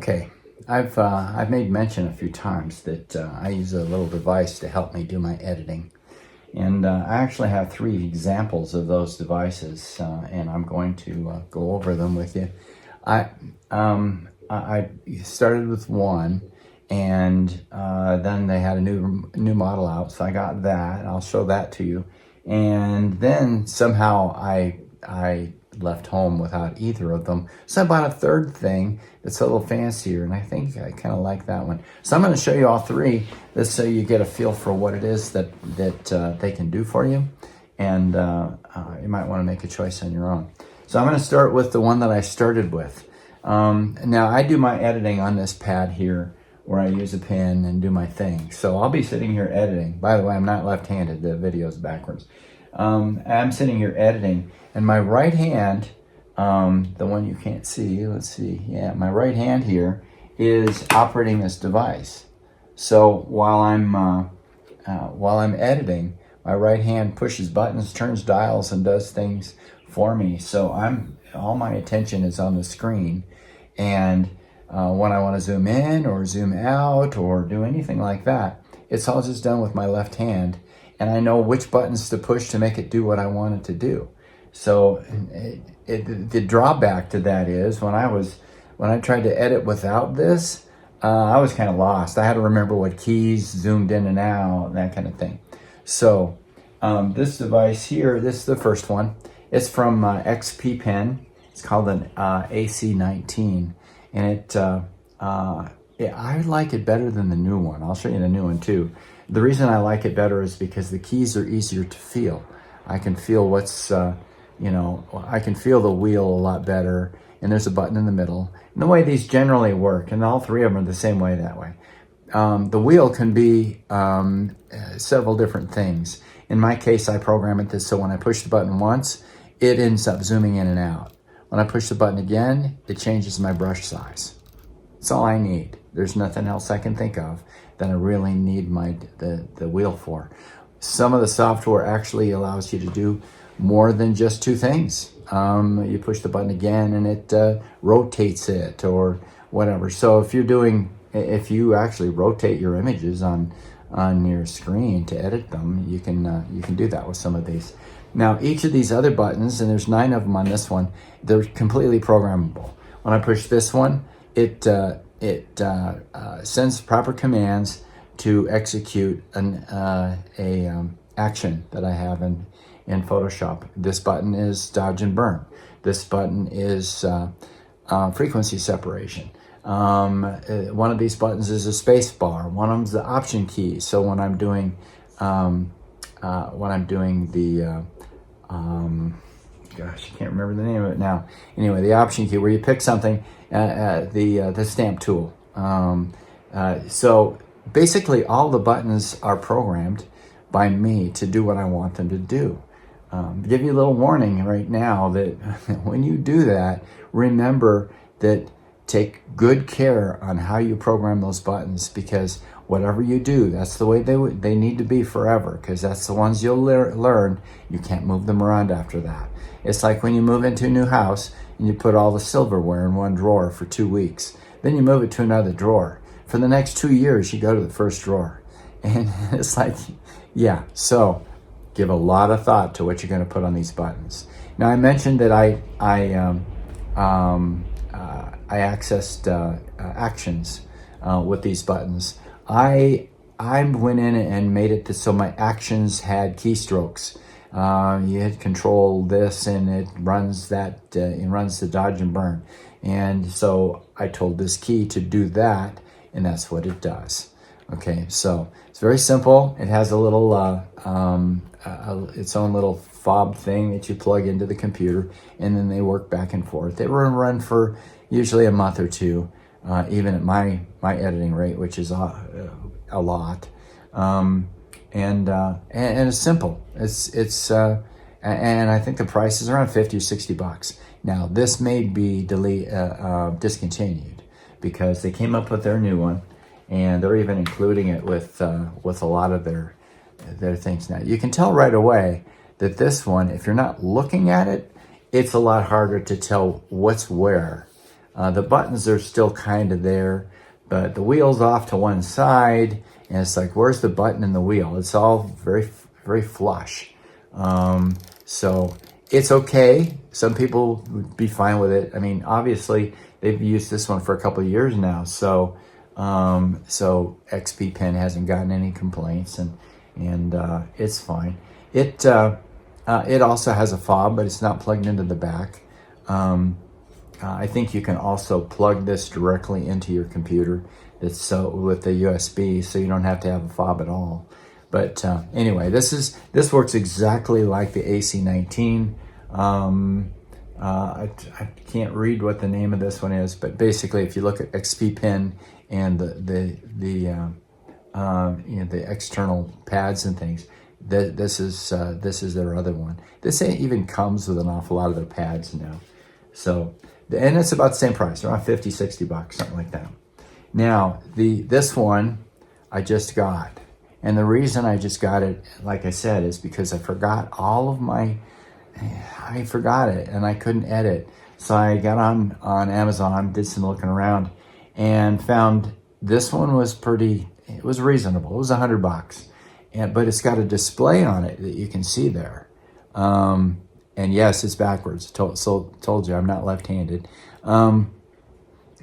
Okay, I've made mention a few times that I use a little device to help me do my editing, and I actually have 3 examples of those devices, and I'm going to go over them with you. I started with one, and then they had a new model out, so I got that. I'll show that to you, and then somehow I left home without either of them. So I bought a third thing that's a little fancier, and I think I kind of like that one. So I'm going to show you all 3, just so you get a feel for what it is that they can do for you, and you might want to make a choice on your own. So I'm going to start with the one that I started with. Now I do my editing on this pad here, where I use a pen and do my thing. So I'll be sitting here editing. By the way, I'm not left-handed. The video's backwards. I'm sitting here editing, and my right hand, the one you can't see, let's see, yeah, my right hand here is operating this device. So while I'm editing, my right hand pushes buttons, turns dials, and does things for me. So all my attention is on the screen, and when I want to zoom in or zoom out or do anything like that, it's all just done with my left hand, and I know which buttons to push to make it do what I want it to do. So the drawback to that is when I tried to edit without this, I was kind of lost. I had to remember what keys zoomed in and out, that kind of thing. So this device here, this is the first one. It's from XP Pen. It's called an AC19, and I like it better than the new one. I'll show you the new one too. The reason I like it better is because the keys are easier to feel. I can feel what's, I can feel the wheel a lot better, and there's a button in the middle. And the way these generally work, and all 3 of them are the same way that way. The wheel can be several different things. In my case, I program it so when I push the button once, it ends up zooming in and out. When I push the button again, it changes my brush size. That's all I need. There's nothing else I can think of that I really need the wheel for. Some of the software actually allows you to do more than just 2 things. You push the button again and it rotates it or whatever. So if you actually rotate your images on your screen to edit them, you can do that with some of these. Now each of these other buttons, and there's 9 of them on this one, they're completely programmable. When I push this one, it sends proper commands to execute an action that I have in Photoshop. This button is dodge and burn. This button is frequency separation. One of these buttons is a space bar. One of them is the option key. So when I'm doing the gosh, I can't remember the name of it now. Anyway, the option key where you pick something, the stamp tool. So basically all the buttons are programmed by me to do what I want them to do. Give you a little warning right now that when you do that, remember that take good care on how you program those buttons, because whatever you do, that's the way they need to be forever, because that's the ones you'll learn. You can't move them around after that. It's like when you move into a new house and you put all the silverware in one drawer for 2 weeks. Then you move it to another drawer. For the next 2 years, you go to the first drawer. And it's like, yeah, so give a lot of thought to what you're going to put on these buttons. Now, I mentioned that I accessed actions with these buttons. I went in and made it so my actions had keystrokes. You hit control this and it runs that, it runs the dodge and burn. And so I told this key to do that, and that's what it does. Okay, so it's very simple. It has a little, its own little fob thing that you plug into the computer, and then they work back and forth. They run for usually a month or 2, even at my editing rate, which is a lot. And it's simple. And I think the price is around 50 or 60 bucks. Now this may be discontinued because they came up with their new one, and they're even including it with a lot of their things now. You can tell right away that this one, if you're not looking at it, it's a lot harder to tell what's where. The buttons are still kind of there, but the wheel's off to one side, and it's like, where's the button in the wheel? It's all very, very flush. So it's okay. Some people would be fine with it. I mean, obviously, they've used this one for a couple of years now, so XP Pen hasn't gotten any complaints, and it's fine. It also has a fob, but it's not plugged into the back. I think you can also plug this directly into your computer. It's so with the USB, so you don't have to have a fob at all. But anyway, this works exactly like the AC19. I can't read what the name of this one is, but basically, if you look at XP Pen and the external pads and things, this is their other one. This even comes with an awful lot of their pads now. So, and it's about the same price, around $50-$60, something like that. Now, this one I just got. And the reason I just got it, like I said, is because I forgot it and I couldn't edit. So I got on Amazon, did some looking around, and found this one was it was reasonable. It was $100. But it's got a display on it that you can see there. And yes, it's backwards. Told you, I'm not left-handed.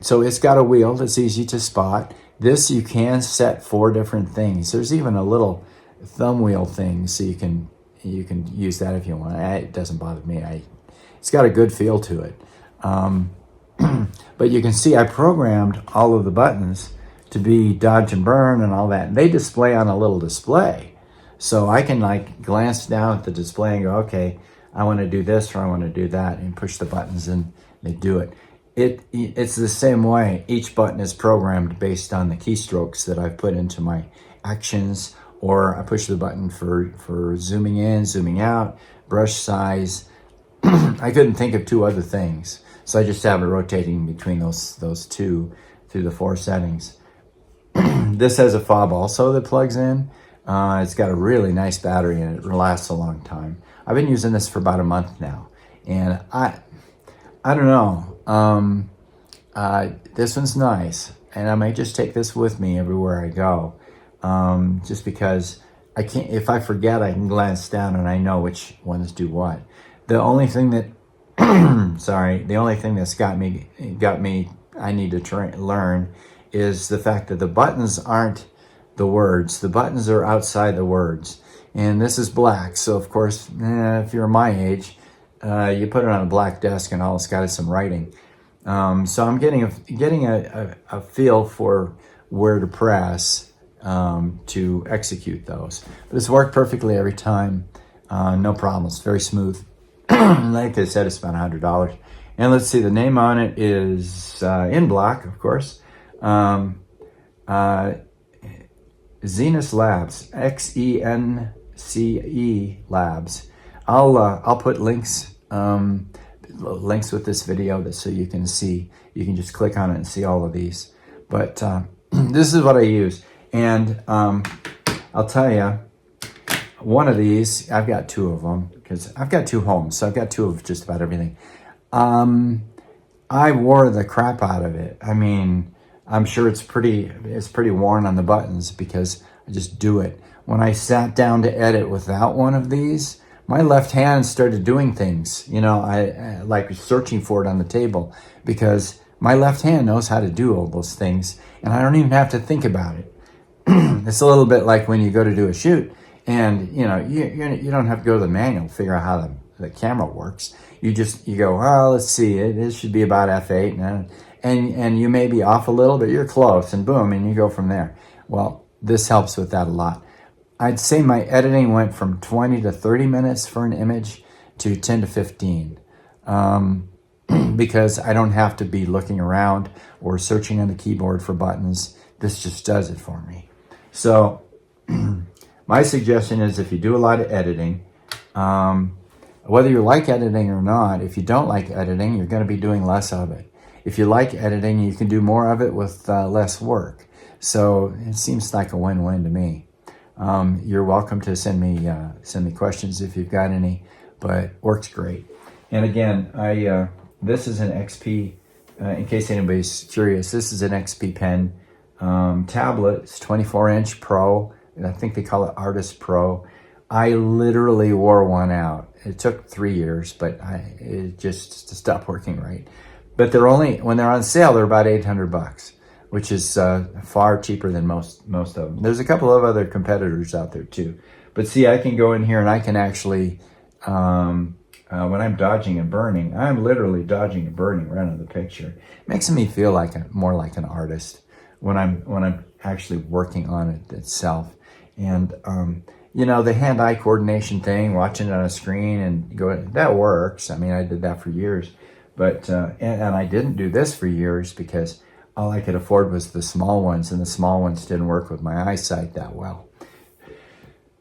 So it's got a wheel that's easy to spot. This you can set 4 different things. There's even a little thumb wheel thing, so you can use that if you want. It doesn't bother me. It's got a good feel to it. But you can see I programmed all of the buttons to be dodge and burn and all that. And they display on a little display, so I can like glance down at the display and go, okay, I want to do this or I want to do that, and push the buttons and they do it. It's the same way. Each button is programmed based on the keystrokes that I've put into my actions, or I push the button for zooming in, zooming out, brush size. I couldn't think of 2 other things, so I just have it rotating between those 2 through the 4 settings. This has a fob also that plugs in. It's got a really nice battery and it lasts a long time. I've been using this for about a month now, and I don't know. This one's nice, and I might just take this with me everywhere I go, just because I can't. If I forget, I can glance down and I know which ones do what. The only thing that, the only thing that's got me. I need to learn is the fact that the buttons aren't the words. The buttons are outside the words, and this is black. So of course, if you're my age, you put it on a black desk and all it's got is some writing. So I'm getting a feel for where to press to execute those. But it's worked perfectly every time. No problems. Very smooth. Like I said, it's about $100. And let's see, the name on it is in block, of course. Xenus Labs. XENCE Labs. I'll put links with this video so you can see. You can just click on it and see all of these. But this is what I use, and I'll tell you, one of these, I've got 2 of them because I've got 2 homes, so I've got 2 of just about everything. I wore the crap out of it. I mean, I'm sure it's pretty worn on the buttons because I just do it. When I sat down to edit without one of these, my left hand started doing things, I like searching for it on the table, because my left hand knows how to do all those things, and I don't even have to think about it. It's a little bit like when you go to do a shoot, and you don't have to go to the manual to figure out how the camera works. You go, oh, let's see, it should be about f8, and you may be off a little, but you're close, and boom, and you go from there. Well, this helps with that a lot. I'd say my editing went from 20 to 30 minutes for an image to 10 to 15, because I don't have to be looking around or searching on the keyboard for buttons. This just does it for me. So my suggestion is, if you do a lot of editing, whether you like editing or not, if you don't like editing, you're going to be doing less of it. If you like editing, you can do more of it with less work. So it seems like a win-win to me. You're welcome to send me questions if you've got any, but works great. And again, this is an XP in case anybody's curious, this is an XP Pen tablet. It's 24-inch Pro. I think they call it Artist Pro. I literally wore one out. It took 3 years, but it just stopped working right. But they're only, when they're on sale, they're about $800, which is far cheaper than most of them. There's a couple of other competitors out there too. But see, I can go in here and I can actually, when I'm dodging and burning, I'm literally dodging and burning right on the picture. It makes me feel like more like an artist when I'm actually working on it itself. And you know, the hand-eye coordination thing, watching it on a screen and going, that works. I mean, I did that for years, but and I didn't do this for years because all I could afford was the small ones, and the small ones didn't work with my eyesight that well.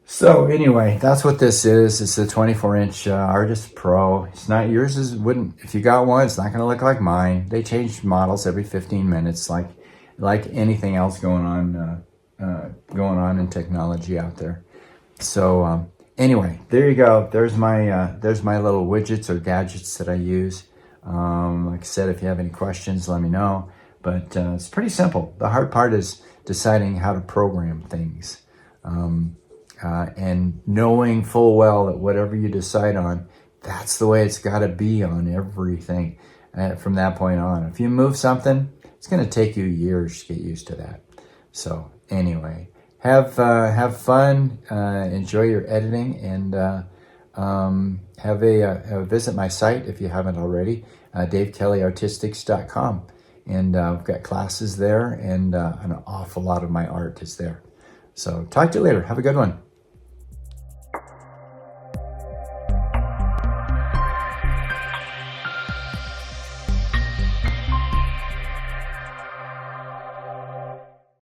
So anyway, that's what this is. It's a 24-inch Artist Pro. It's not yours. If you got one, it's not going to look like mine. They change models every 15 minutes, like anything else going on in technology out there. So anyway, there you go. There's my little widgets or gadgets that I use. Like I said, if you have any questions, let me know. But it's pretty simple. The hard part is deciding how to program things. And knowing full well that whatever you decide on, that's the way it's got to be on everything from that point on. If you move something, it's going to take you years to get used to that. So anyway, have fun, enjoy your editing, and visit my site if you haven't already, DaveKellyArtistics.com. And I've got classes there, and an awful lot of my art is there. So talk to you later. Have a good one.